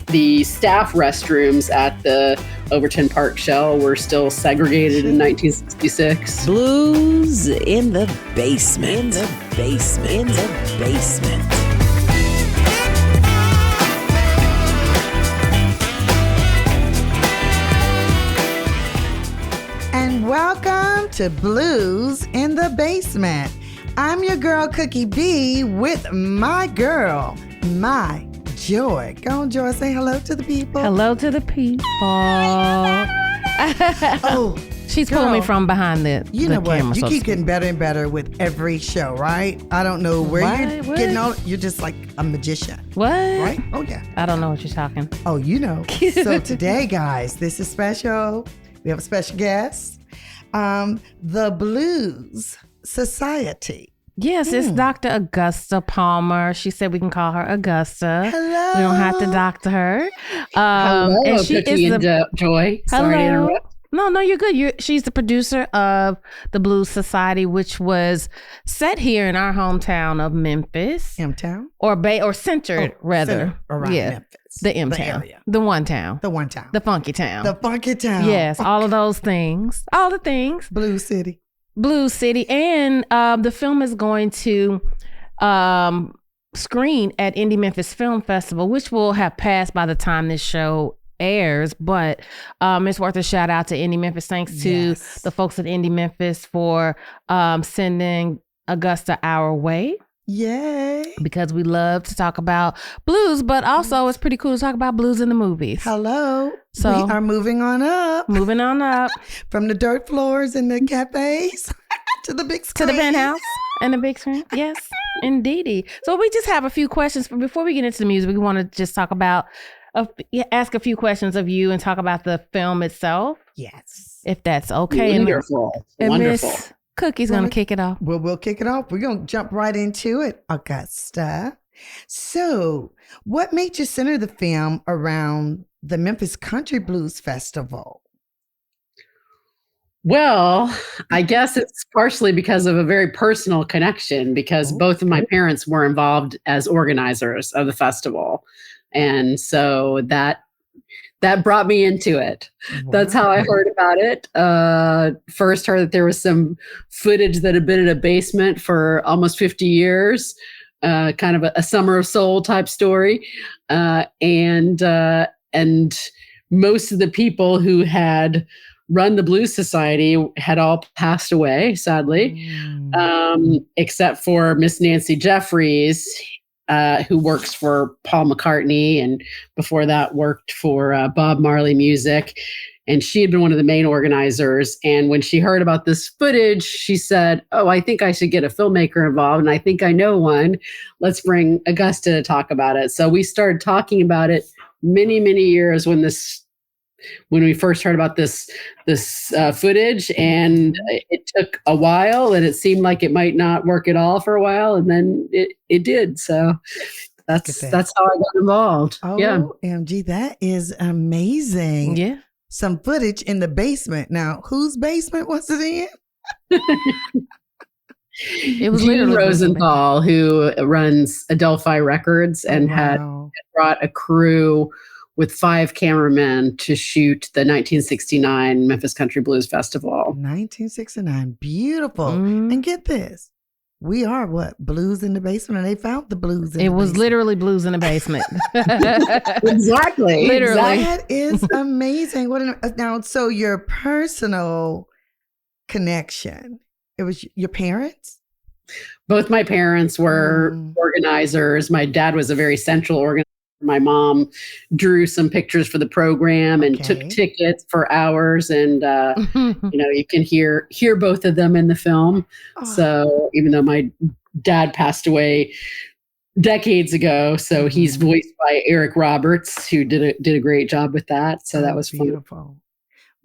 the staff restrooms at the Overton Park Shell were still segregated in 1966. Blues in the basement. In the basement. In the basement. And welcome to Blues in the Basement. I'm your girl, Cookie B, with my girl, my Joy. Go on, Joy, say hello to the people. Hello to the people. Oh, she's girl, pulling me from behind the you know camera. what? You so keep getting better and better with every show, right? I don't know where you're getting all. You're just like a magician. What? Right? Oh, yeah. I don't know what you're talking. Oh, you know. So today, guys, this is special. We have a special guest. The Blues Society. Yes, it's Dr. Augusta Palmer. She said we can call her Augusta. Hello. We don't have to doctor her. Hello, and she Cookie is and Joy. Sorry to Hello. interrupt. No, you're good. She's the producer of the Blues Society, which was set here in our hometown of Memphis, M-Town? or centered rather, Centered around Memphis. the M-Town, area. the one town, The one town. the funky town, The funky town. yes, all of those things, all the things. Blue City. Blue City, and the film is going to screen at Indie Memphis Film Festival, which will have passed by the time this show airs, but it's worth a shout out to Indie Memphis. Thanks to the folks at Indie Memphis for sending Augusta our way. Yay. Because we love to talk about blues, but also it's pretty cool to talk about blues in the movies. Hello. So we are moving on up. Moving on up. From the dirt floors and the cafes to the big screen. To the penthouse and the big screen. Yes, indeedy. So we just have a few questions. Before we get into the music, we want to just talk about, ask a few questions of you and talk about the film itself. Yes. If that's okay. Wonderful. And Wonderful. Miss Cookie's going to kick it off. Well, we'll kick it off. We're going to jump right into it, Augusta. So, what made you center the film around the Memphis Country Blues Festival? Well, I guess it's partially because of a very personal connection, because both of my parents were involved as organizers of the festival. And so that brought me into it. Wow. That's how I heard about it. First heard that there was some footage that had been in a basement for almost 50 years, kind of a Summer of Soul type story. And most of the people who had run the Blues Society had all passed away, sadly, except for Miss Nancy Jeffries, who works for Paul McCartney, and before that worked for Bob Marley Music. And she had been one of the main organizers. And when she heard about this footage, she said, "Oh, I think I should get a filmmaker involved. And I think I know one. Let's bring Augusta to talk about it." So we started talking about it many, many years when we first heard about this footage, and it took a while, and it seemed like it might not work at all for a while, and then it did. So that's how I got involved. Oh, yeah. MG, that is amazing. Yeah. Some footage in the basement. Now, whose basement was it in? It was Gene Rosenthal, who runs Adelphi Records, and had brought a crew with 5 cameramen to shoot the 1969 Memphis Country Blues Festival. 1969. Beautiful. And get this. We are Blues in the basement, and they found the blues in the basement. It was literally blues in the basement. Exactly. Literally. That is amazing. Now, so your personal connection, it was your parents? Both my parents were organizers. My dad was a very central organizer. My mom drew some pictures for the program and took tickets for hours. And, you can hear both of them in the film. Oh. So even though my dad passed away decades ago, so he's voiced by Eric Roberts, who did a great job with that. So that was beautiful. Fun.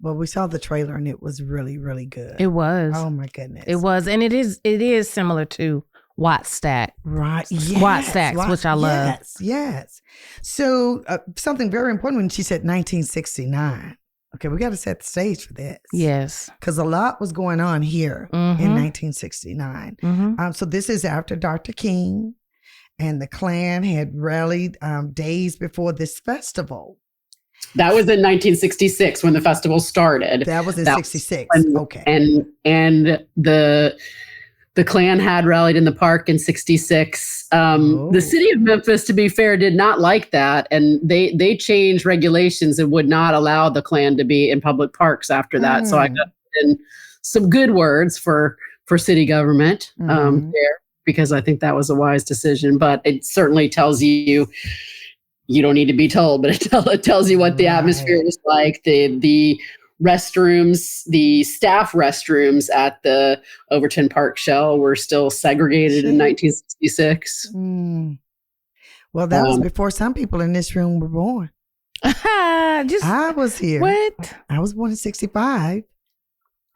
Well, we saw the trailer and it was really, really good. It was. Oh my goodness. It was. And it is similar to Watt Stack. Right. Yes. Watt Stacks, which I love. Yes. So something very important when she said 1969. Okay, we got to set the stage for this. Yes. Because a lot was going on here in 1969. So this is after Dr. King and the Klan had rallied days before this festival. That was in 1966 when the festival started. That was in 66. Okay. And the Klan had rallied in the park in 66. The city of Memphis, to be fair, did not like that. And they changed regulations and would not allow the Klan to be in public parks after that. So I got in some good words for city government there, because I think that was a wise decision. But it certainly tells you don't need to be told, but it tells you what the atmosphere is like. The restrooms, the staff restrooms at the Overton Park Shell were still segregated in 1966. Well, that was before some people in this room were born. I was here. What? I was born in 65.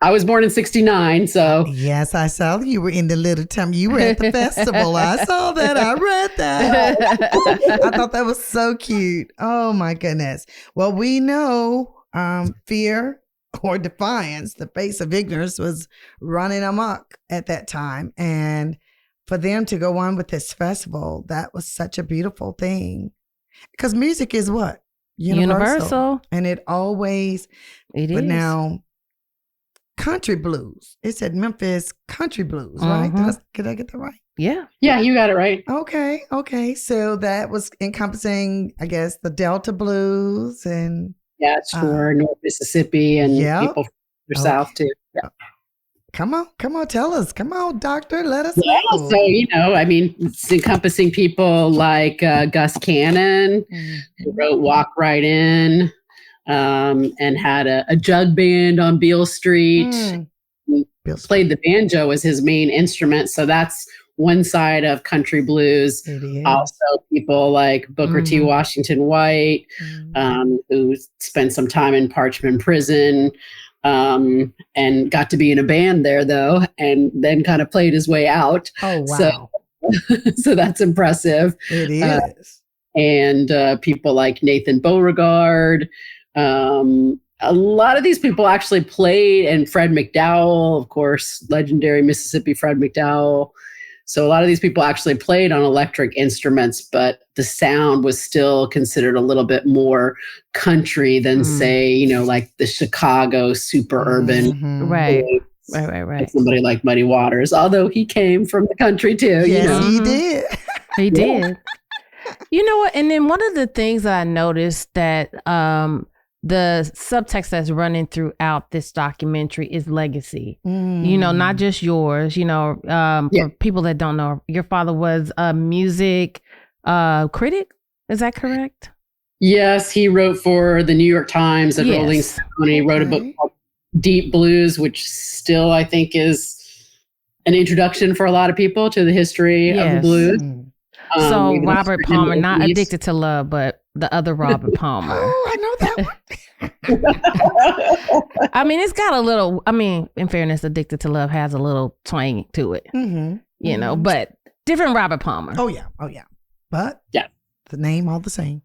I was born in 69, so. Yes, I saw you were in the little time. You were at the festival. I saw that. I read that. I thought that was so cute. Oh, my goodness. Well, we know fear or defiance, the face of ignorance, was running amok at that time. And for them to go on with this festival, that was such a beautiful thing. Because music is what? Universal. And it always, it but is. now, country blues. It said Memphis country blues, right? Did I get that right? Yeah. Yeah, you got it right. Okay. So that was encompassing, I guess, the Delta blues and. Yeah, sure. North Mississippi and people from the South too. Yeah. Come on, tell us. Come on, doctor, let us Yeah, know. so, it's encompassing people like Gus Cannon, who wrote Walk Right In, and had a jug band on Beale Street. Played the banjo as his main instrument. So that's one side of country blues. Also people like Booker T. Washington White, who spent some time in Parchman Prison, and got to be in a band there though, and then kind of played his way out. Oh, wow. So that's impressive. It is. And people like Nathan Beauregard. A lot of these people actually played, and Fred McDowell, of course, legendary Mississippi Fred McDowell. So a lot of these people actually played on electric instruments, but the sound was still considered a little bit more country than, say, like the Chicago super urban. Right. Like somebody like Muddy Waters, although he came from the country too. Yes, he did. He did. You know what? And then one of the things that I noticed that the subtext that's running throughout this documentary is legacy. Not just yours. For people that don't know, your father was a music critic. Is that correct? Yes, he wrote for the New York Times and Rolling Stone. He wrote a book called Deep Blues, which still I think is an introduction for a lot of people to the history of the blues. So Robert Palmer, not Addicted to Love, but the other Robert Palmer. Oh, I know that one. I mean, it's got a little, in fairness, Addicted to Love has a little twang to it, but different Robert Palmer. Oh, yeah. But the name all the same.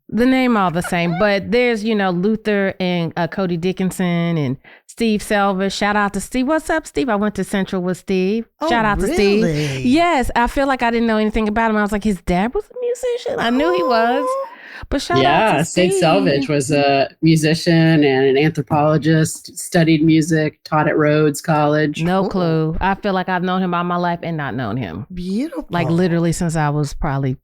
But there's, Luther and Cody Dickinson and Steve Selva. Shout out to Steve. What's up, Steve? I went to Central with Steve. Shout out to Steve. Yes, I feel like I didn't know anything about him. I was like, his dad was a musician. I knew he was. But shout out to Steve. Sid Selvage was a musician and an anthropologist, studied music, taught at Rhodes College. No clue. I feel like I've known him all my life and not known him. Beautiful. Like literally since I was probably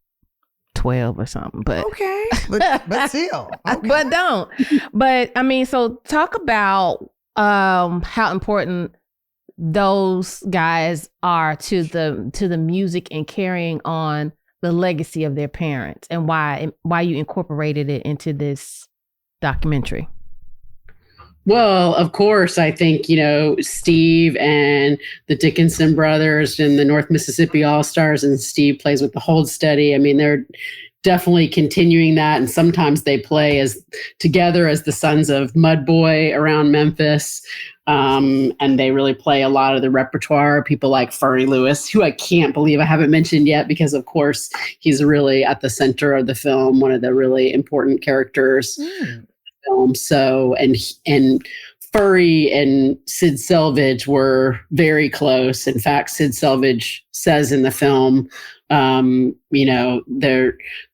12 or something. But okay. But still. Okay. But so talk about how important those guys are to the music and carrying on the legacy of their parents, and why you incorporated it into this documentary. Well, of course, I think, Steve and the Dickinson brothers and the North Mississippi All-Stars, and Steve plays with the Hold Steady. They're definitely continuing that. And sometimes they play together as the Sons of Mudboy around Memphis. And they really play a lot of the repertoire. People like Furry Lewis, who I can't believe I haven't mentioned yet, because of course he's really at the center of the film, one of the really important characters. In the film. So, and Furry and Sid Selvage were very close. In fact, Sid Selvage says in the film, there's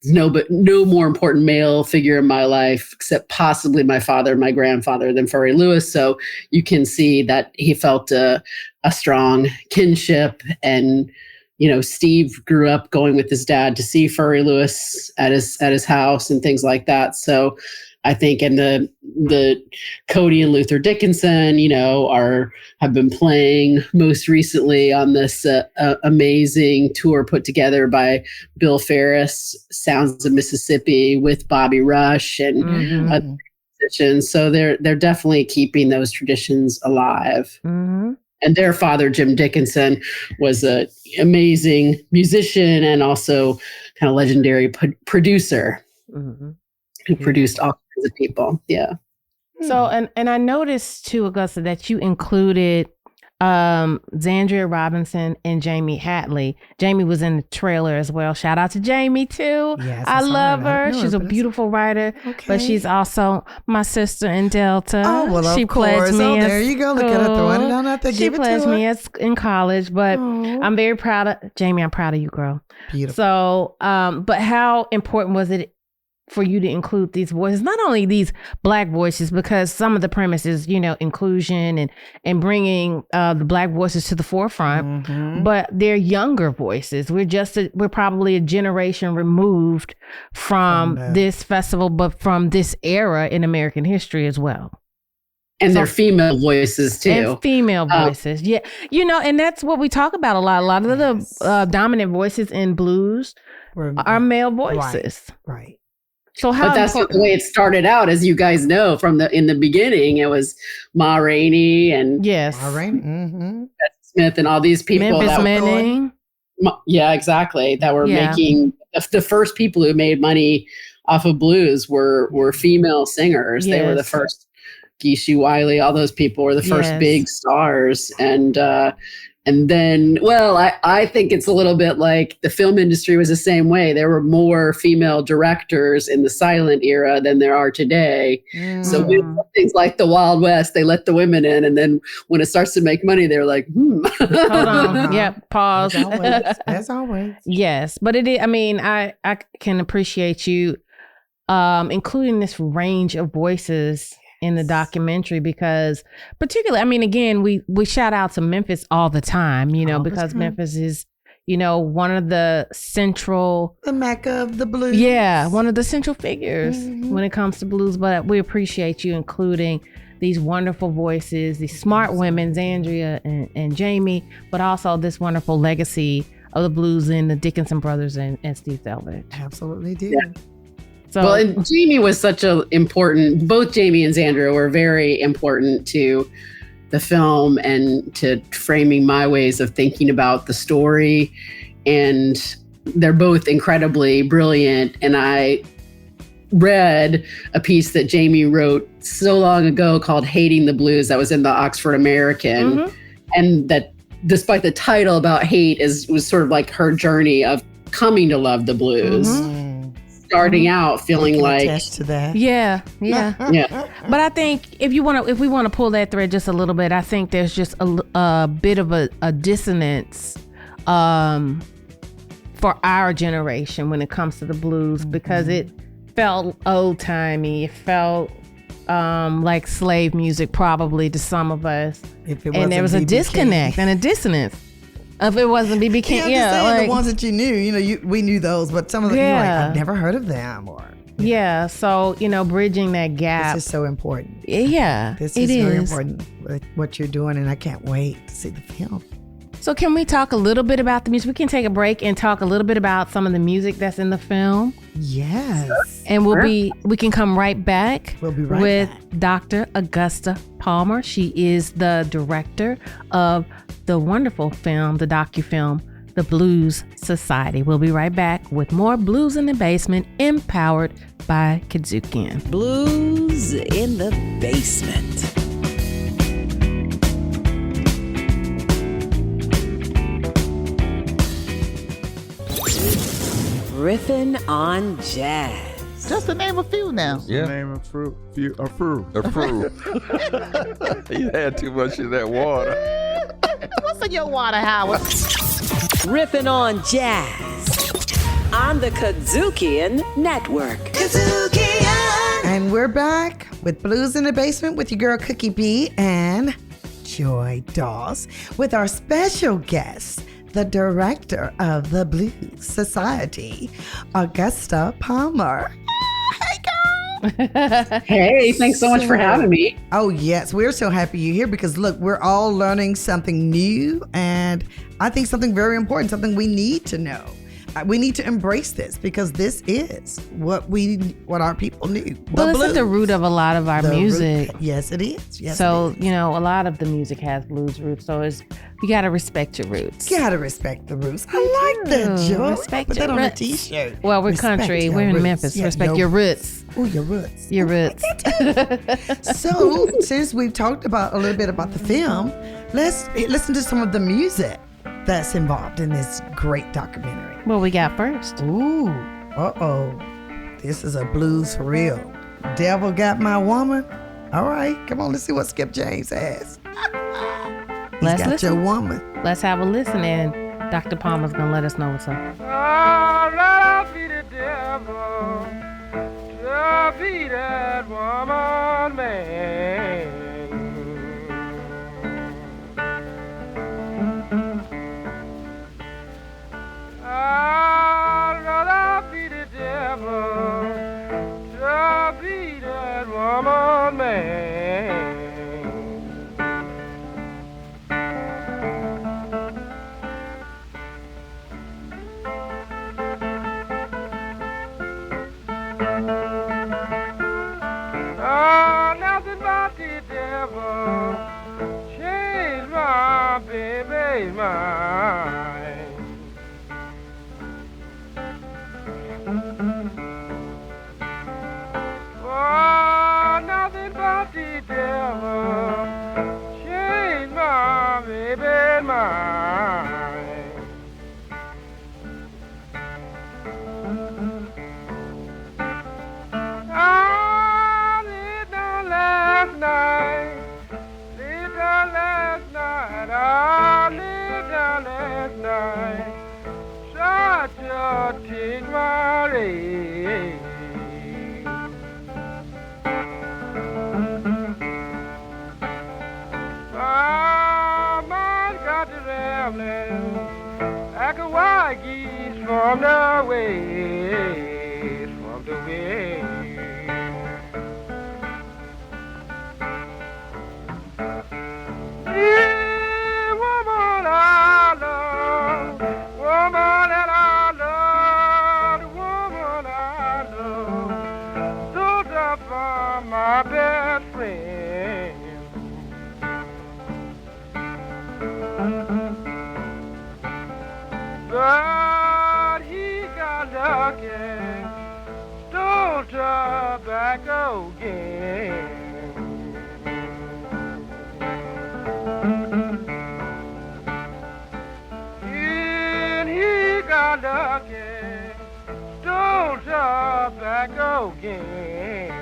no more important male figure in my life, except possibly my father and my grandfather, than Furry Lewis. So you can see that he felt a strong kinship. And, Steve grew up going with his dad to see Furry Lewis at his house and things like that. So I think, and the Cody and Luther Dickinson, have been playing most recently on this amazing tour put together by Bill Ferris, Sounds of Mississippi, with Bobby Rush and other musicians. So they're definitely keeping those traditions alive. Mm-hmm. And their father, Jim Dickinson, was an amazing musician and also kind of legendary producer who produced all kinds of people. Yeah. So, and I noticed too, Augusta, that you included Zandria Robinson and Jamie Hatley. Jamie was in the trailer as well. Shout out to Jamie too. Yes, I love her. She's a beautiful writer, but she's also my sister in Delta. Oh, well, she of course. Me There you go. Look at her throwing it on out there. She pledged me in college, but I'm very proud of Jamie. I'm proud of you, girl. Beautiful. So, but how important was it for you to include these voices, not only these Black voices, because some of the premise is, inclusion and bringing the Black voices to the forefront, but they're younger voices. We're probably a generation removed from this festival, but from this era in American history as well. And they're female voices too. And female voices, yeah. And that's what we talk about a lot. A lot of the dominant voices in blues are male voices. Right. So but that's not the way it started out, as you guys know. In the beginning, it was Ma Rainey and Ma Rainey, Smith, and all these people. Memphis Manning. Yeah, exactly. That were making the first people who made money off of blues were female singers. Yes. They were the first. Geeshie Wiley, all those people were the first big stars, and then, I think it's a little bit like the film industry was the same way. There were more female directors in the silent era than there are today. So with things like the Wild West, they let the women in. And then when it starts to make money, they're like, Hold on. Yep. Pause. As always. Yes. But I can appreciate you including this range of voices in the documentary, because particularly, again, we shout out to Memphis all the time, because Memphis is, one of the Mecca of the blues. Yeah, one of the central figures when it comes to blues. But we appreciate you including these wonderful voices, these smart women, Zandria and Jamie, but also this wonderful legacy of the blues in the Dickinson brothers and Steve Selvage. Absolutely do. Yeah. So, and Jamie was both Jamie and Zandria were very important to the film and to framing my ways of thinking about the story. And they're both incredibly brilliant. And I read a piece that Jamie wrote so long ago called Hating the Blues that was in the Oxford American. And that despite the title about hate was sort of like her journey of coming to love the blues. Starting out feeling like attest to that. Yeah. But I think if we want to pull that thread just a little bit, I think there's just a bit of a dissonance for our generation when it comes to the blues, because it felt old timey. It felt like slave music probably to some of us, and there was a disconnect and a dissonance. If it wasn't B.B. King, the ones that you knew, we knew those, but some of them, you're like, I've never heard of them. So, bridging that gap. This is so important. Yeah, this is very important, what you're doing, and I can't wait to see the film. So can we talk a little bit about the music? We can take a break and talk a little bit about some of the music that's in the film. Yes. And we can come right back. We'll be right with back. Dr. Augusta Palmer. She is the director of the wonderful film, the docu-film, The Blues Society. We'll be right back with more Blues in the Basement, empowered by Kidzukian. Blues in the Basement. Riffin' on Jazz. Just to name a few now. Yeah. Name a fruit. A fruit. A fruit. You had too much of that water. What's in your water, Howard? Riffing on jazz on the Kazukian Network. And we're back with Blues in the Basement with your girl Cookie B and Joy Dawes with our special guest, the director of the Blues Society, Augusta Palmer. Hey, girl. Hey, thanks so much for having me. Oh, yes. We're so happy you're here because, look, we're all learning something new and I think something very important, something we need to know. We need to embrace this because this is what our people need. Well, it's at the root of a lot of our music. Yes, it is. Yes, so, it is. a lot of the music has blues roots. So you got to respect your roots. Gotta respect the roots. I like that, Joe. Respect Put your that on a roots. t-shirt. Well, we're Respect country. your We're in roots. Memphis. Yeah, Respect your roots. Oh, your roots. Your roots. So, since we've talked about a little bit about the film, let's listen to some of the music that's involved in this great documentary. What we got first? Ooh, this is a blues for real. Devil Got My Woman. All right, come on, let's see what Skip James has. Let's got listen. your woman. Let's have a listen, and Dr. Palmer's gonna let us know what's up. Oh, let us be the devil to be that woman, man. I'd rather be the devil to be that woman, man. Oh, nothing but the devil changed my baby's mind. Oh, nothing but the devil changed my baby's mind. I laid down last night, laid down last night, I laid down last night, tried to take my legs. My mind got to rambling like a wild geese from the waves, from the waves. Yeah, woman I love, woman that I love, the woman I love, so tough for my best friend. But he got lucky, stole tobacco again. And he got lucky, stole tobacco again.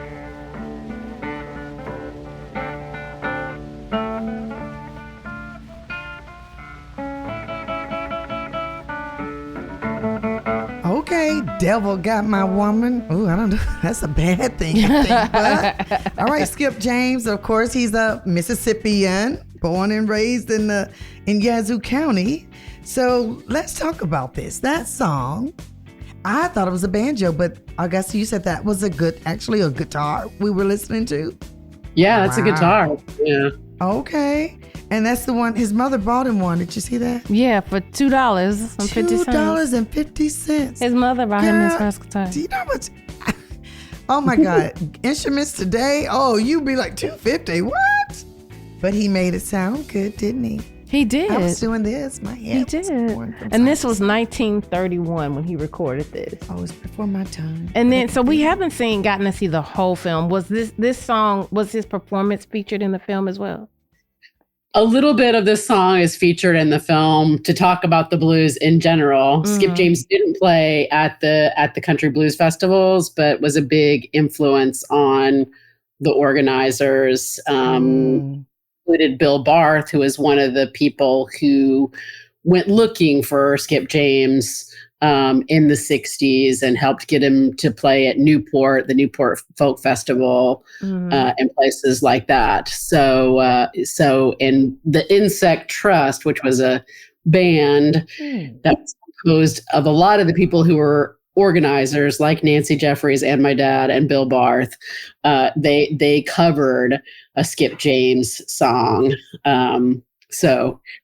Okay, Devil Got My Woman. Ooh, I don't know. That's a bad thing, I think. But, all right, Skip James, of course, he's a Mississippian, born and raised in Yazoo County. So let's talk about this. That song, I thought it was a banjo, but Augusta, you said that was actually a guitar we were listening to. Yeah, that's a guitar. Yeah. Okay. And that's the one his mother bought him one. Did you see that? Yeah, for $2.50. $2.50. His mother bought him his Girl, first guitar. Do you know how much? Oh my God. Instruments today, you'd be like $2.50. What? But he made it sound good, didn't he? He did. I was doing this. My head He was did. going from And this side was to 1931 when he recorded this. side. Oh, it was before my time. And then, so we haven't gotten to see the whole film. Was this song, was his performance featured in the film as well? a little bit of this song is featured in the film to talk about the blues in general. Skip James didn't play at the country blues festivals, but was a big influence on the organizers. Included Bill Barth, who was one of the people who went looking for Skip James in the 60s and helped get him to play at Newport, the Newport Folk Festival, and places like that. So in the Insect Trust, which was a band that was composed of a lot of the people who were organizers, like Nancy Jeffries and my dad and Bill Barth, they covered a Skip James song.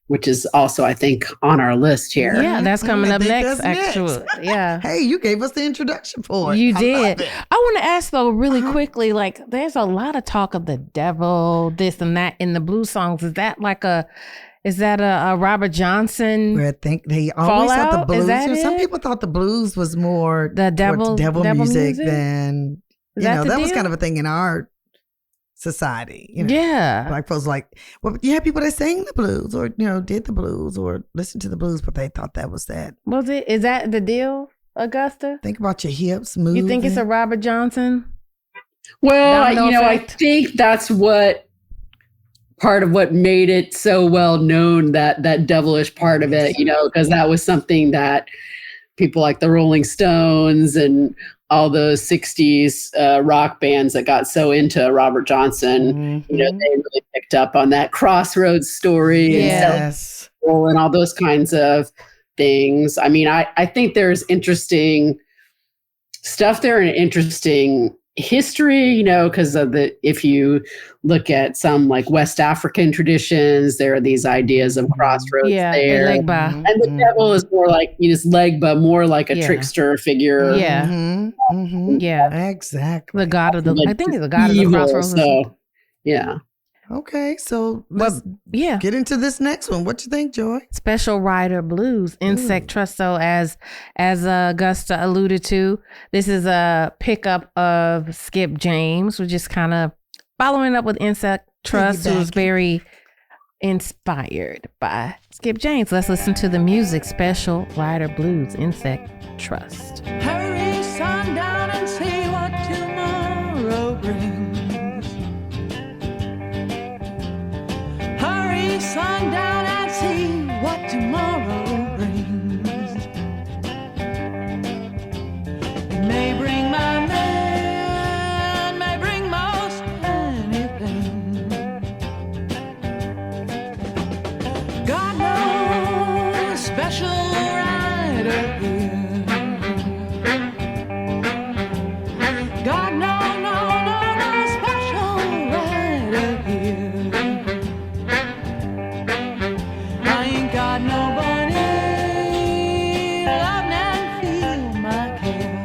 Which is also, I think, on our list here. Yeah, that's coming up next, actually. Yeah. Hey, you gave us the introduction for it. You did. I want to ask, though, really quickly, like, there's a lot of talk of the devil, this and that in the blues songs. Is that a Robert Johnson? I think they always thought the blues. Some people thought the blues was more the devil music than, that deal? was kind of a thing in our society. Yeah. Black folks you had people that sang the blues or, did the blues or listened to the blues, but they thought that was that. Is that the deal, Augusta? Think about your hips moving. You think it's a Robert Johnson? Well, I think that's part of what made it so well known, that devilish part of it, because that was something that people like the Rolling Stones and all those 60s rock bands that got so into Robert Johnson, they really picked up on that Crossroads story and all those kinds of things. I mean, I think there's interesting stuff there and interesting history, because if you look at some like West African traditions, there are these ideas of crossroads there. Legba. And the devil is more like Legba, more like a trickster figure. Yeah. Yeah. Exactly. The god of I think he's the god evil, of the crossroads. So, yeah. Okay, so let's get into this next one. What you think, Joy? Special Rider Blues, Insect Trust. So as Augusta alluded to, this is a pickup of Skip James. We're just kind of following up with Insect Trust, who was very inspired by Skip James. Let's listen to the music. Special Rider Blues, Insect Trust. Hurry, sundown, and see what tomorrow brings. Sundown and see what tomorrow brings. It may bring my man, may bring most anything. God knows, special rider here. God no, special rider here. Got nobody loving and feel my care.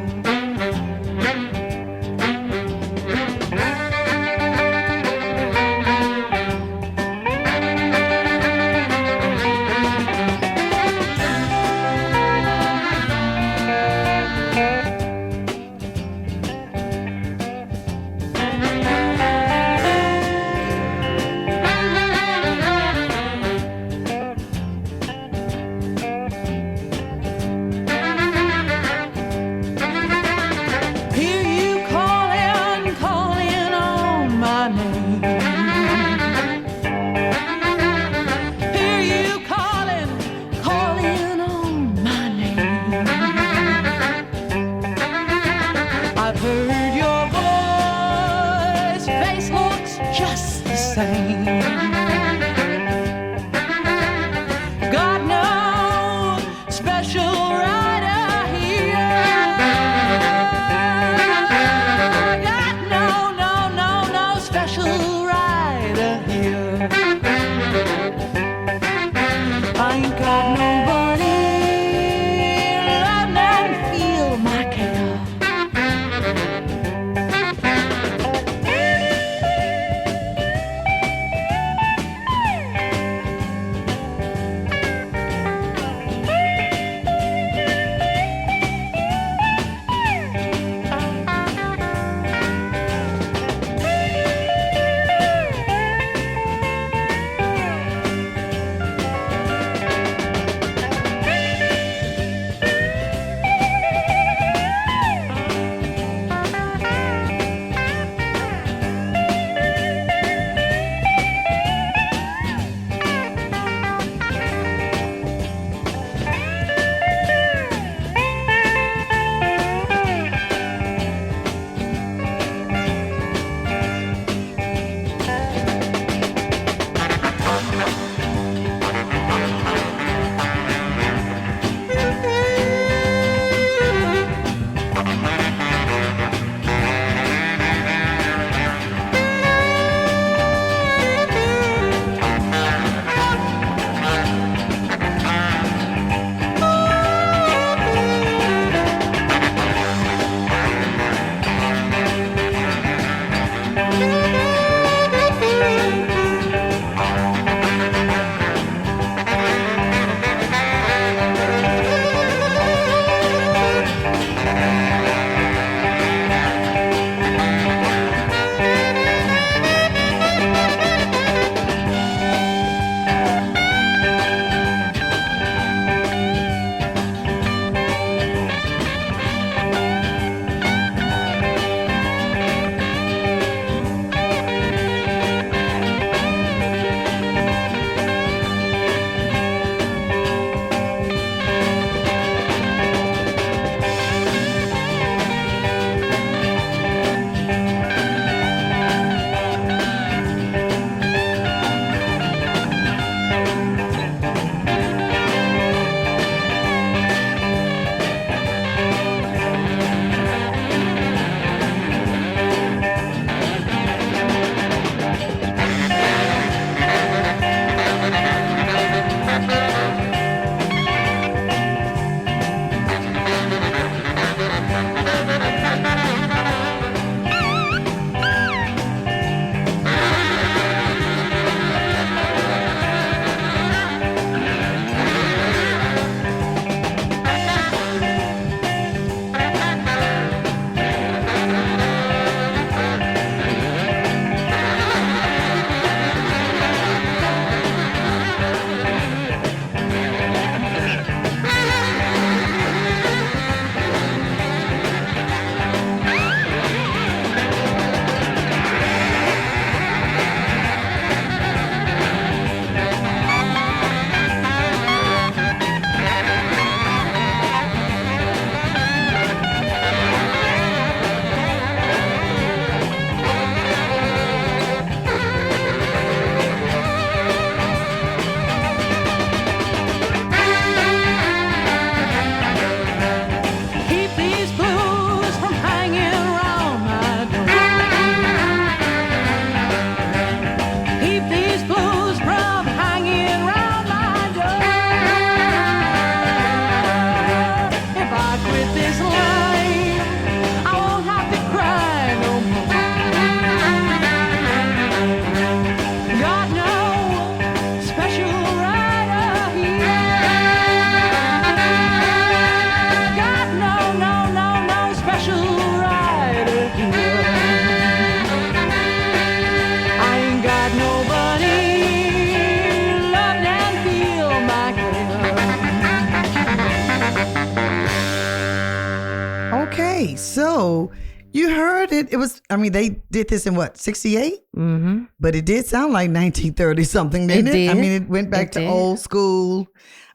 So you heard it. It was, I mean, they did this in what, 68? Mm-hmm. But it did sound like 1930 something, didn't it? Did. I mean, it went back to old school.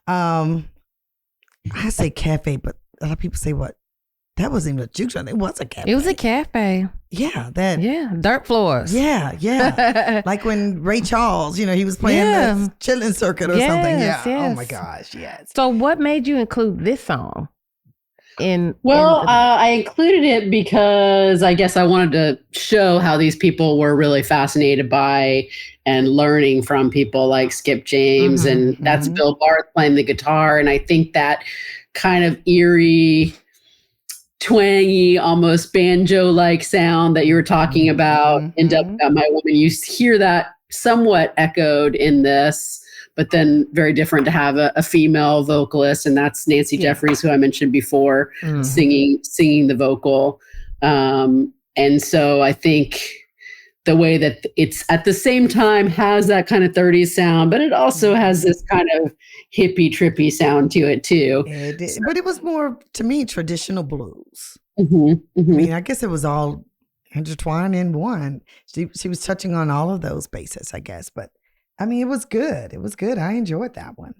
I say cafe, but a lot of people say what? That wasn't even a juke joint. It was a cafe. It was a cafe. Yeah, that. Yeah, dirt floors. Yeah. Like when Ray Charles, he was playing the chilling circuit or something. Yeah. Yes. Oh my gosh, yes. So what made you include this song? I included it because I guess I wanted to show how these people were really fascinated by and learning from people like Skip James, and that's Bill Barth playing the guitar. And I think that kind of eerie, twangy, almost banjo-like sound that you were talking about in Double Got My Woman, you hear that somewhat echoed in this. But then very different to have a female vocalist, and that's Nancy Jeffries, who I mentioned before, singing the vocal. And so I think the way that it's at the same time has that kind of 30s sound, but it also has this kind of hippie, trippy sound to it too. But it was more, to me, traditional blues. I mean, I guess it was all intertwined in one. She was touching on all of those bases, I guess, but I mean, it was good. It was good. I enjoyed that one.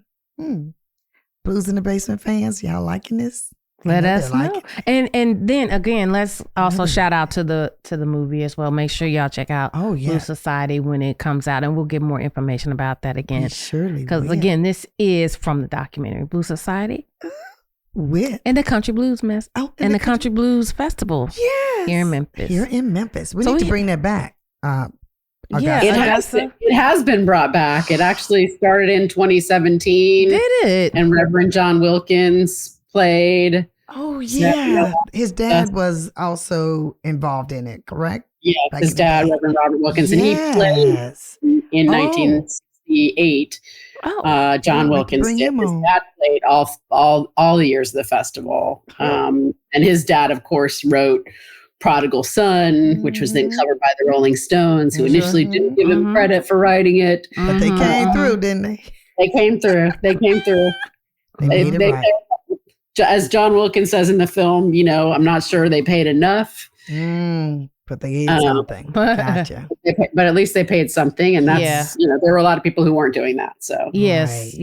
Blues in the Basement fans, y'all liking this? Let us know. And then again, let's also shout out to the movie as well. Make sure y'all check out Blue Society when it comes out, and we'll get more information about that again. Surely, because again, this is from the documentary Blue Society and the Country Blues Mess and the Country Blues Festival. Here in Memphis. We need to bring that back. It has been brought back. It actually started in 2017. Did it? And Reverend John Wilkins played. Oh yeah, his dad was also involved in it, correct? Yeah, his dad, Reverend Robert Wilkins, and he played in 1968. John Wilkins did. His dad played all the years of the festival, and his dad, of course, wrote Prodigal Son, which was then covered by the Rolling Stones, who initially didn't give him credit for writing it. But they came through, didn't they? They came through. They made it right. As John Wilkins says in the film, I'm not sure they paid enough. But they ate something. Gotcha. But at least they paid something. And that's, there were a lot of people who weren't doing that. So yes.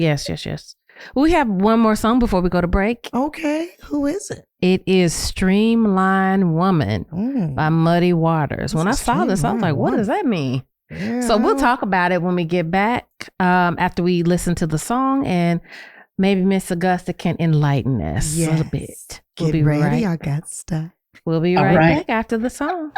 We have one more song before we go to break. Okay. Who is it? It is Streamline Woman by Muddy Waters. When I saw this, I was like, what does that mean? Yeah. So we'll talk about it when we get back after we listen to the song, and maybe Miss Augusta can enlighten us a little bit. Get ready, Augusta. We'll be right back after the song.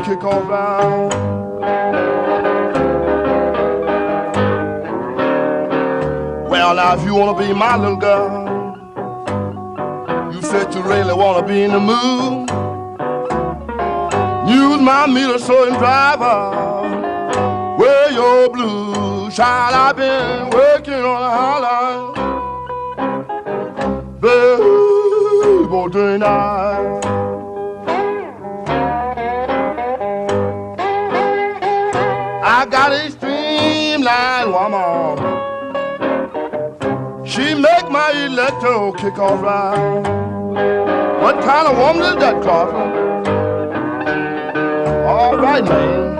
Kick on down. Well, now, if you want to be my little girl, you said you really want to be in the mood. Use my meter so and driver. Wear your blues. Child, I've been working on the hotline. Baby, all day night. I got a streamline woman. She make my electro kick off right. What kind of woman is that, Crawford? All right, man.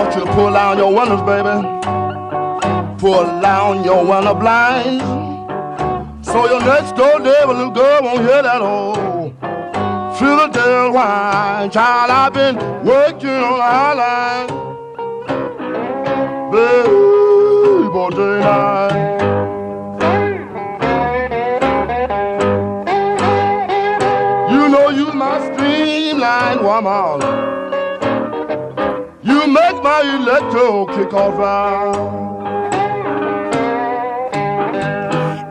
want you to pull down your windows, baby. Pull down your window blinds. So your next door neighbor little girl won't hear that old Philadelphia wine. Child, I've been working on our line. Baby, all day night. You know you my streamline woman. You make my electro kick off right.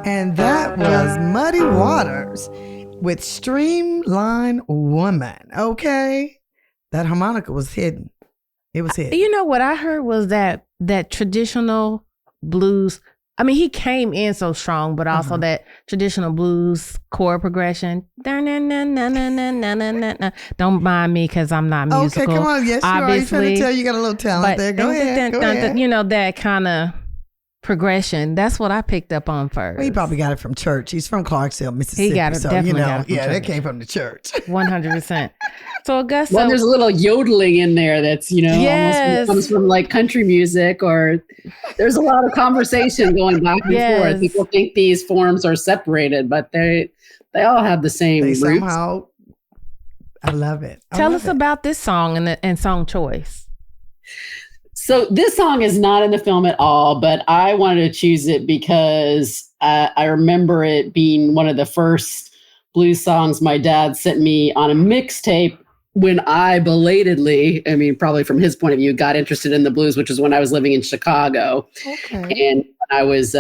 And that was Muddy Waters with Streamline Woman. Okay. That harmonica was hidden. It was hidden. You know what I heard was that traditional blues. I mean, he came in so strong, but also that traditional blues chord progression. Don't mind me because I'm not musical. Okay, come on. Yes, you are. You're trying to tell you got a little talent there. Go ahead. You know, that kind of progression. That's what I picked up on first. Well, he probably got it from church. He's from Clarksville, Mississippi. He got it, so, definitely got it from yeah, church. that came from the church. 100%. So Augusta. Well, there's a little yodeling in there that's, almost comes from like country music, or there's a lot of conversation going back and forth. People think these forms are separated, but they all have the same roots. Somehow, I love it. Tell us about this song and song choice. So this song is not in the film at all, but I wanted to choose it because I remember it being one of the first blues songs my dad sent me on a mixtape when I belatedly, I mean, probably from his point of view, got interested in the blues, which was when I was living in Chicago. Okay. And I was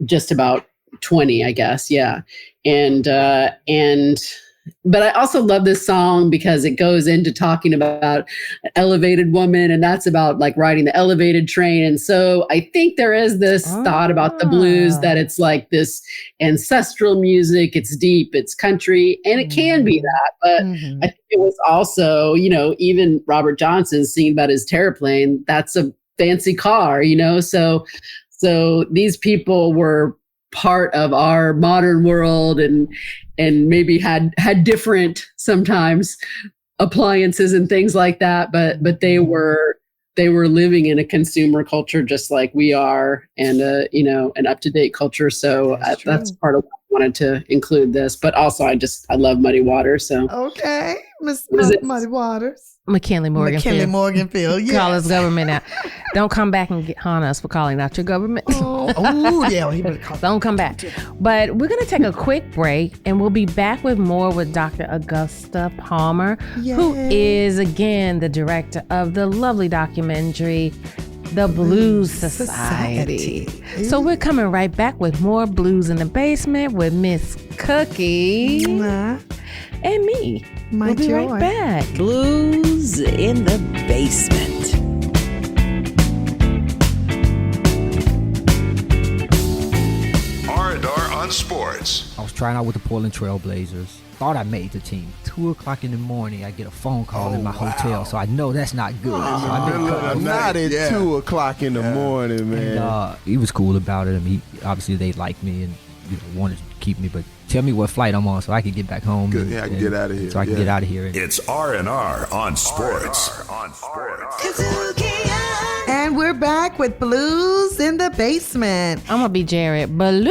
just about 20, I guess. Yeah. But I also love this song because it goes into talking about an elevated woman, and that's about like riding the elevated train. And so I think there is this thought about the blues that it's like this ancestral music. It's deep, it's country, and it can be that. But I think it was also, even Robert Johnson singing about his Terraplane. That's a fancy car, So these people were part of our modern world and maybe had different sometimes appliances and things like that, but they were living in a consumer culture just like we are, and an up-to-date culture. So that's part of why I wanted to include this. But also I love Muddy Waters. So okay, Miss Muddy Waters. McKinley Morganfield. Yes. Call his government out. Don't come back and haunt us for calling out your government. Oh yeah, he would call. Don't come back. But we're gonna take a quick break, and we'll be back with more with Dr. Augusta Palmer, who is again the director of the lovely documentary The Blues Society. So we're coming right back with more Blues in the Basement with Miss Cookie and me. We'll be right back. Blues in the Basement. R&R on Sports. I was trying out with the Portland Trail Blazers. Thought I made the team. 2:00 in the morning, I get a phone call in my hotel, so I know that's not good. So I've been not at 2:00 in the morning, man. And, he was cool about it. I mean, obviously they liked me and wanted to keep me, but tell me what flight I'm on so I can get back home. Good. I can get out of here. So I can get out of here. It's R&R on Sports. And we're back with Blues in the Basement. I'm gonna be Jared. Blues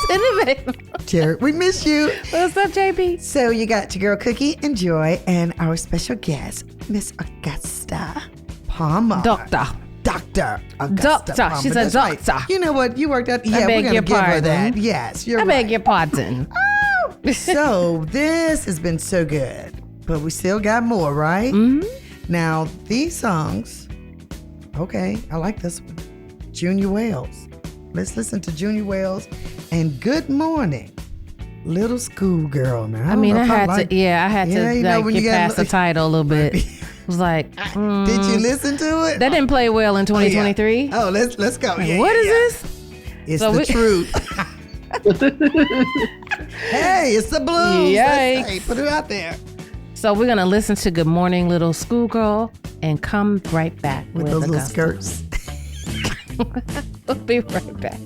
in the Basement. Jared, we miss you. What's up, JP? So you got your girl Cookie and Joy and our special guest, Miss Augusta Palmer. Doctor Augusta Palmer. She's a That's doctor. Right. You know what? You worked out. Yeah, I beg we're your gonna give her pardon. that. Yes, you're right. I beg your pardon. So this has been so good, but we still got more, right? Mm-hmm. Now these songs. Okay, I like this one. Junior Wells. Let's listen to Junior Wells and Good Morning, Little Schoolgirl. Now, I had to get past the title a little bit. It was like, did you listen to it? That didn't play well in 2023. Oh, let's go. Yeah, what is this? It's the truth. Hey, it's the blues. Yikes. Hey, put it out there. So we're gonna listen to Good Morning, Little Schoolgirl, and come right back with those little skirts. We'll be right back.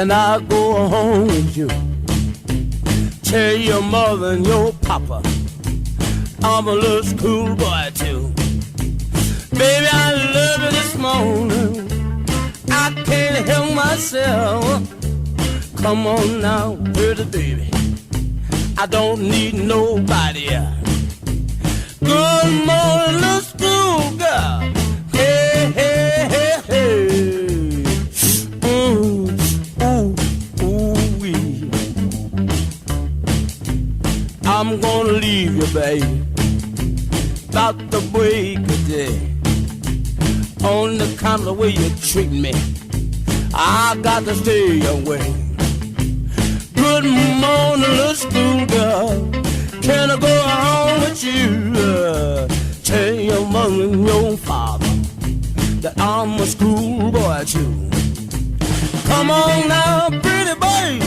Can I go home with you? Tell your mother and your papa I'm a little schoolboy too. Baby, I love you this morning. I can't help myself. Come on now, pretty baby. I don't need nobody else. Good morning, little schoolgirl. Hey, hey, hey, hey. Ooh, wee. I'm gonna leave you, baby, about the break of day. On the kind of the way you treat me, I got to stay away. Good morning, little schoolgirl. Can I go home with you? Tell your mother and your father that I'm a schoolboy too. Come on now, pretty baby.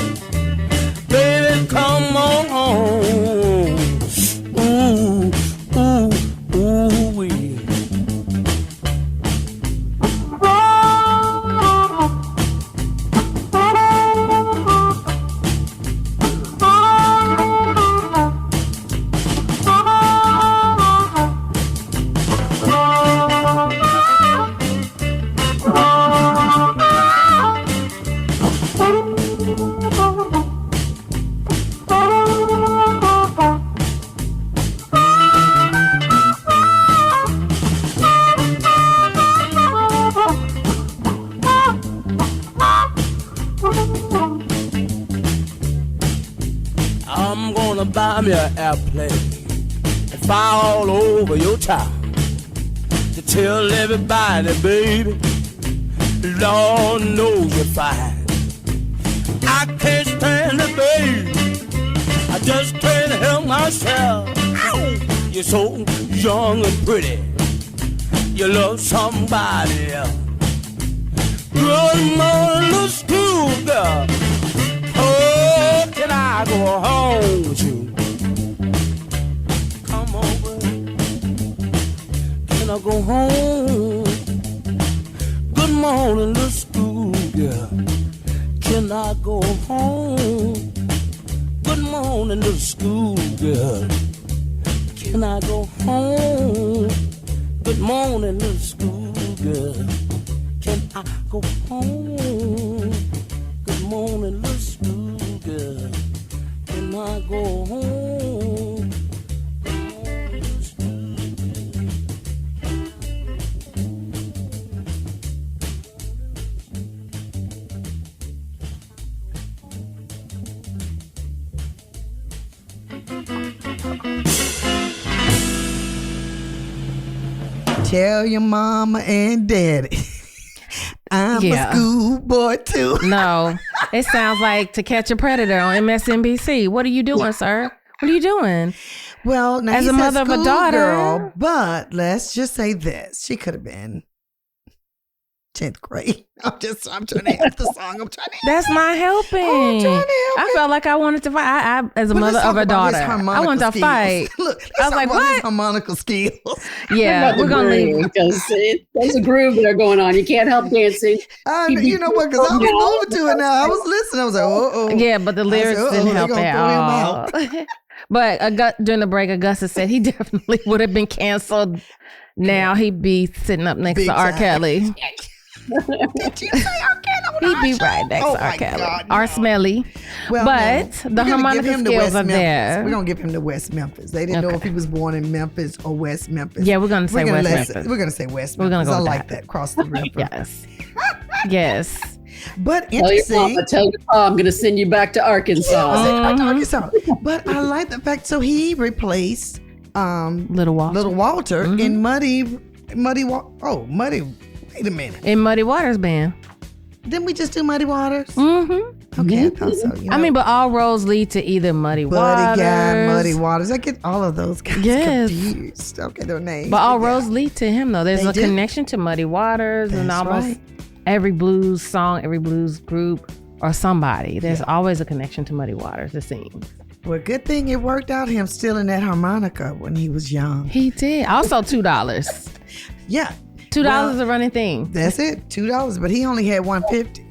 Baby, come on home. Ooh, ooh, ooh, wee. I'm gonna buy me an airplane and fly all over your town to tell everybody, baby, Lord knows you're fine. I can't stand it, baby. I just can't help myself. You're so young and pretty. You love somebody else. Good morning, little schoolgirl. Oh, can I go home with you? Come on, baby. Can I go home? Good morning, little schoolgirl. Can I go home? Good morning, little schoolgirl. Can I go home? Good morning, little schoolgirl. Can I go home? Good morning, little schoolgirl. Can I go home? Good morning, little schoolgirl. Tell your mama and daddy I'm a schoolboy too. No, it sounds like To Catch a Predator on MSNBC. What are you doing, sir? What are you doing? Well, now as a mother of a daughter, girl, but let's just say this: she could have been 10th grade. I'm trying to help the song. I'm trying to. That's not helping. I'm trying to help I felt like I wanted to fight. I as a mother of a daughter, I wanted to fight. Look, I was like, what? Harmonica skills. Yeah, we're gonna leave because there's a groove there going on. You can't help dancing. You know what? Because I was moving to it now. I was listening. I was like, oh. Yeah, but the lyrics didn't help at all. But during the break, Augusta said he definitely would have been canceled. Now he'd be sitting up next to R. Kelly. Did you say R. Kelly? He'd be right next to R. Kelly. God, R. Smelly. Well, but the harmonica skills are there. We're going to give him to West Memphis. They didn't know if he was born in Memphis or West Memphis. Yeah, we're going to say West Memphis. We're going to say West Memphis. We're going to go I with like that. Cross the river. Yes. Yes. But interesting. Tell your mom I'm going to send you back to Arkansas. Arkansas. But I like the fact. So he replaced Little Walter in Muddy. Wait a minute. In Muddy Waters Band. Didn't we just do Muddy Waters? Mm-hmm. Okay, I thought so. I mean, but all roads lead to either Muddy Waters. Muddy Waters. I get all of those guys confused. Okay, their names. But all roads lead to him, though. There's a connection to Muddy Waters and almost every blues song, every blues group or somebody. There's always a connection to Muddy Waters, it seems. Well, good thing it worked out him stealing that harmonica when he was young. He did. Also $2. Yeah. $2 is a running thing. That's it. $2, but he only had $1.50.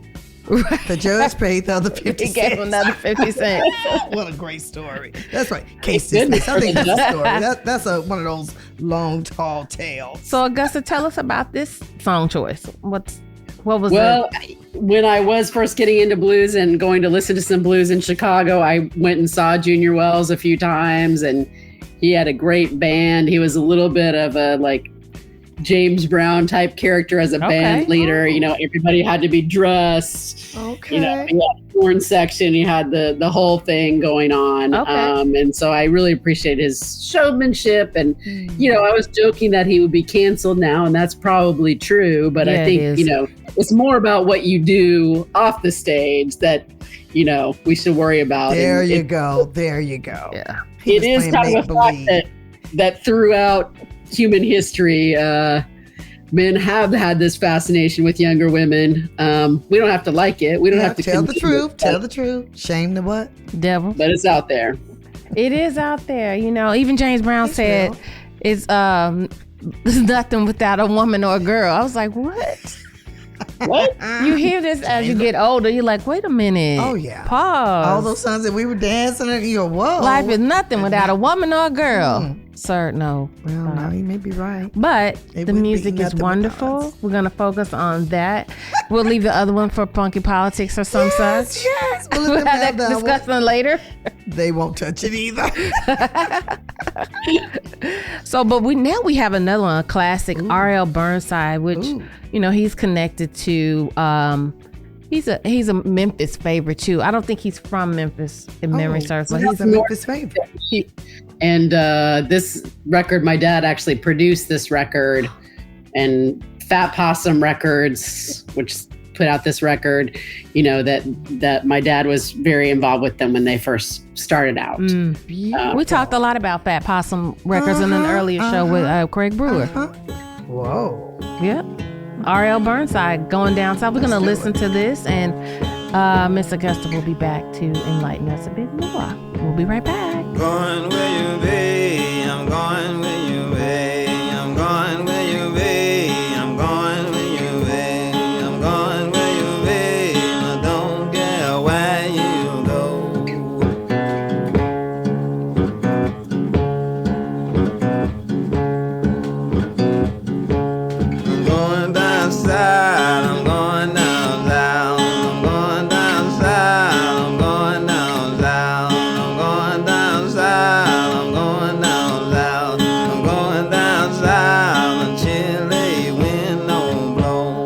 The judge paid the other 50 cents. He gave him another 50 cents. What a great story. That's right. Case dismissed. I think that's a story. That's one of those long, tall tales. So, Augusta, tell us about this song choice. What was it? When I was first getting into blues and going to listen to some blues in Chicago, I went and saw Junior Wells a few times, and he had a great band. He was a little bit of a James Brown type character as a band leader. You know, everybody had to be dressed. Okay. You know, he had a horn section. He had the whole thing going on. And so I really appreciate his showmanship. And, you know, I was joking that he would be canceled now, and that's probably true. But I think, you know, it's more about what you do off the stage that, you know, we should worry about. There you go. Yeah. It is kind of a fact that throughout human history, men have had this fascination with younger women. We don't have to like it. We don't have to tell the truth. Tell the truth. Shame the what? Devil. But it's out there. It is out there. You know, even James Brown said it's nothing without a woman or a girl. I was like, what? What? You hear this as you get older. You're like, wait a minute. Oh, yeah. Pause. All those songs that we were dancing and you go, whoa. Life is nothing without a woman or a girl. Sir, no. Well, no, you may be right. But the music is wonderful. We're going to focus on that. We'll leave the other one for Funky Politics or some such. Yes. We'll have that discussion later. They won't touch it either. So, but we have another one, a classic, R.L. Burnside, which, you know, he's connected to, he's a Memphis favorite too. I don't think he's from Memphis in memory serves, but he's a Memphis favorite. And this record, my dad actually produced this record, and Fat Possum Records, which put out this record, you know, that my dad was very involved with them when they first started out. We talked a lot about Fat Possum Records in an earlier show with Craig Brewer. Whoa. Yep. R.L. Burnside, Going Down South. We're going to listen to this, and Miss Augusta will be back to enlighten us a bit more. We'll be right back. Going where you be, I'm going where you be, I'm going where you be, I'm going where you be, I'm going where you be, I don't care where you go. I'm going down south, I'm going down south, I'm going down south, I'm going down south, I'm going down south, I'm going down south, I'm going down south, and chilly wind don't blow.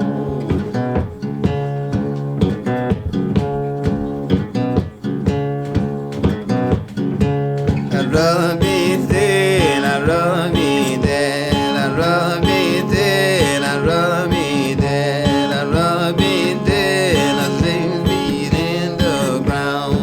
I'd rather be thin, I'd rather be dead, I'd rather be dead, I'd rather be dead, I'd rather be dead, I 6 feet in the ground.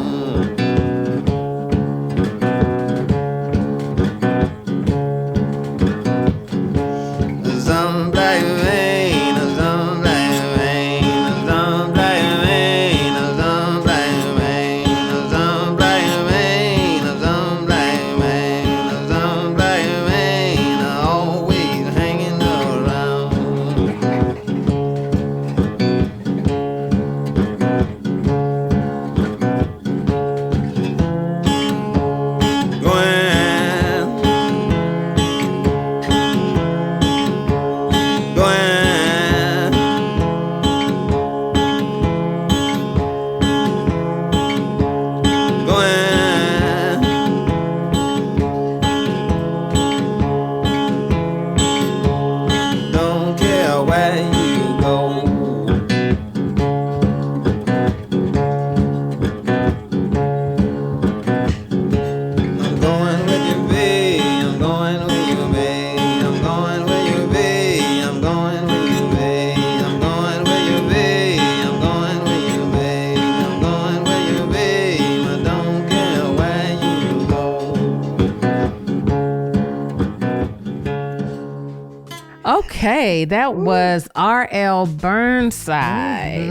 Some black rain, some black rain, some black rain, some black rain, some black rain, some black rain, some black rain, always hanging around. Don't care where you go. I'm going where you be, I'm going where you be, I'm going where you be, I'm going where you be, I'm going where you be, I'm going where you be, I'm going where you be, I don't care where you go. Okay, that was R.L. Burnside.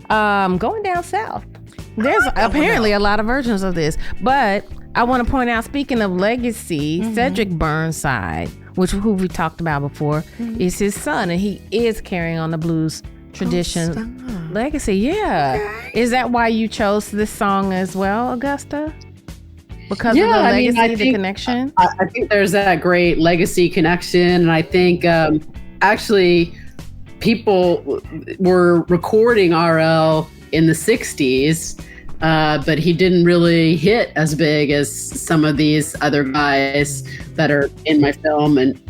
Going Down South. There's apparently a lot of versions of this, but I want to point out, speaking of legacy, Cedric Burnside, who we talked about before, is his son, and he is carrying on the blues tradition Legacy, yeah. Okay. Is that why you chose this song as well, Augusta? Because of the legacy, the connection? I think there's that great legacy connection. And I think actually people were recording RL in the 60s, but he didn't really hit as big as some of these other guys that are in my film and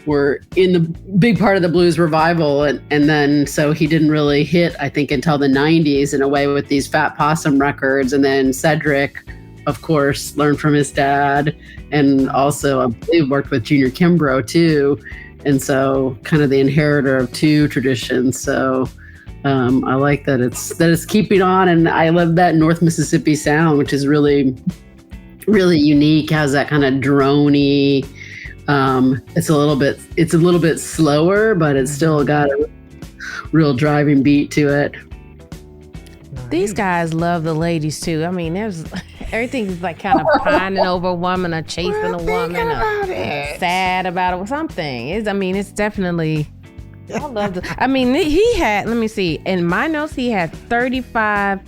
were in the big part of the blues revival. And then so he didn't really hit, I think, until the 90s in a way with these Fat Possum records. And then Cedric, of course, learned from his dad, and also I believe worked with Junior Kimbrough too. And so kind of the inheritor of two traditions. So I like that it's keeping on. And I love that North Mississippi sound, which is really, really unique, has that kind of droney, it's a little bit slower, but it's still got a real driving beat to it. These guys love the ladies too. I mean, there's everything's like kind of pining over a woman, or chasing a woman, or sad about it or something. It's definitely. I love it. I mean, he had. Let me see. In my notes, he had 35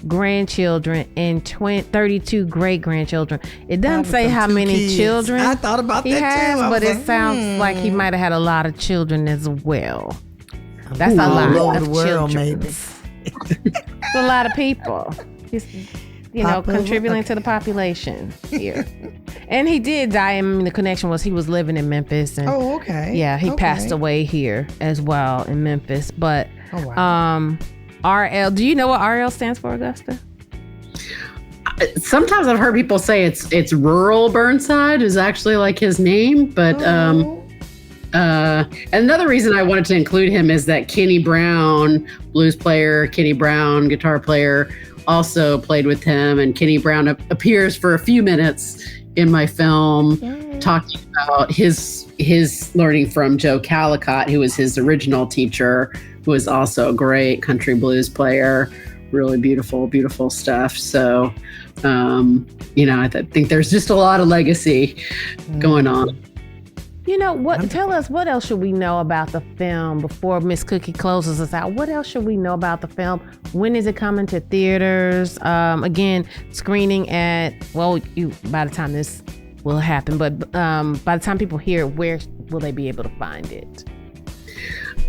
grandchildren and 32 great grandchildren. It doesn't say how many children I thought about he that has, too. but it sounds like he might have had a lot of children as well. That's a lot of children. Maybe. It's a lot of people. He's, contributing to the population here. And he did die. I mean, the connection was he was living in Memphis. And yeah, he passed away here as well in Memphis. But RL, do you know what RL stands for, Augusta? Sometimes I've heard people say it's Rural Burnside is actually like his name, but another reason I wanted to include him is that Kenny Brown, blues player, Kenny Brown, guitar player, also played with him. And Kenny Brown appears for a few minutes in my film, talking about his learning from Joe Calicott, who was his original teacher, who was also a great country blues player. Really beautiful, beautiful stuff. So, I think there's just a lot of legacy going on. Tell us, what else should we know about the film before Miss Cookie closes us out? What else should we know about the film? When is it coming to theaters? Again, screening by the time this will happen, but by the time people hear it, where will they be able to find it?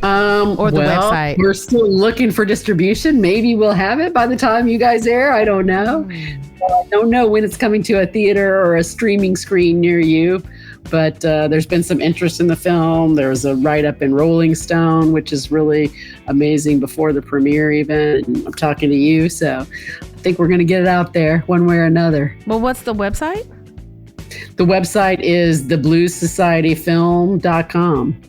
Or the website? We're still looking for distribution. Maybe we'll have it by the time you guys air. I don't know. I don't know when it's coming to a theater or a streaming screen near you. But there's been some interest in the film. There was a write-up in Rolling Stone, which is really amazing, before the premiere even. I'm talking to you, so I think we're going to get it out there one way or another. Well, what's the website? The website is thebluessocietyfilm.com.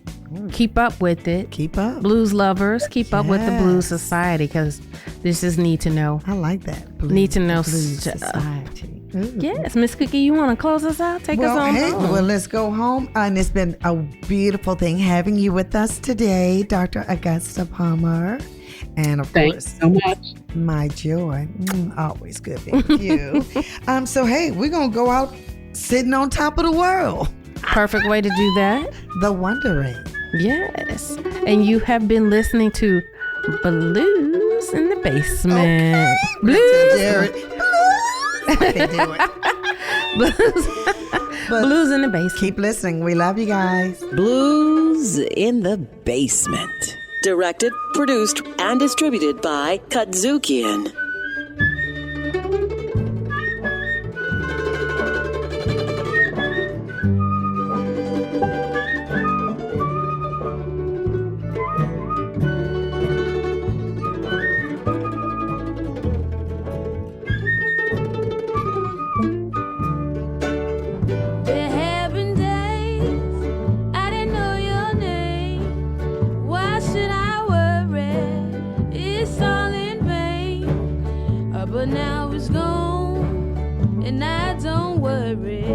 Keep up with it. Keep up. Blues lovers, keep up with the Blues Society, because this is need to know. I like that. Need to know Blues Society. Ooh. Yes, Miss Cookie, you want to close us out? Take us on home. Well, let's go home. And it's been a beautiful thing having you with us today, Dr. Augusta Palmer. And of Thanks course, so much. My joy. Always good being with you. So, hey, we're going to go out sitting on top of the world. Perfect way to do that. The Wondering. Yes. And you have been listening to Blues in the Basement. Okay. Blues. I can do it. Blues in the Basement. Keep listening. We love you guys. Blues in the Basement. Directed, produced, and distributed by Kadzukian. But now it's gone, and I don't worry.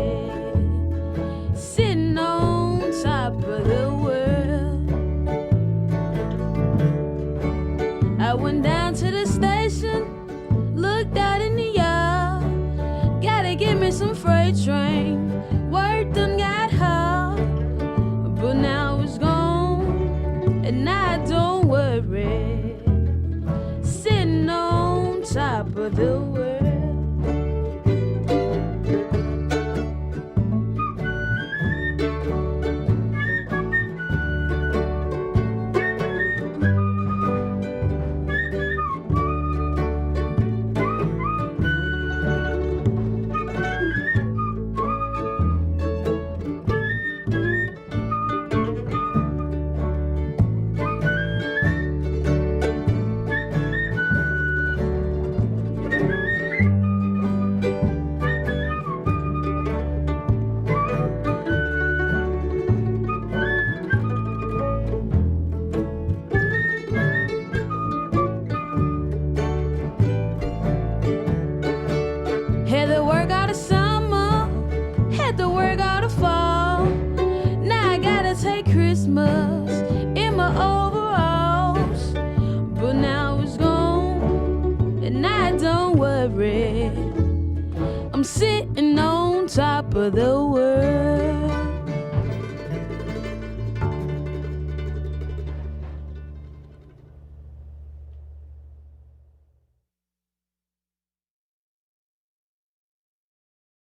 Sitting on top of the world. I went down to the station, looked out in the yard. Gotta get me some freight train. Work done got hard, but now it's gone, and I don't worry. top of the world. Had to work out of summer, had to work out of fall. Now I gotta take Christmas in my overalls. But now it's gone, and I don't worry. I'm sitting on top of the world.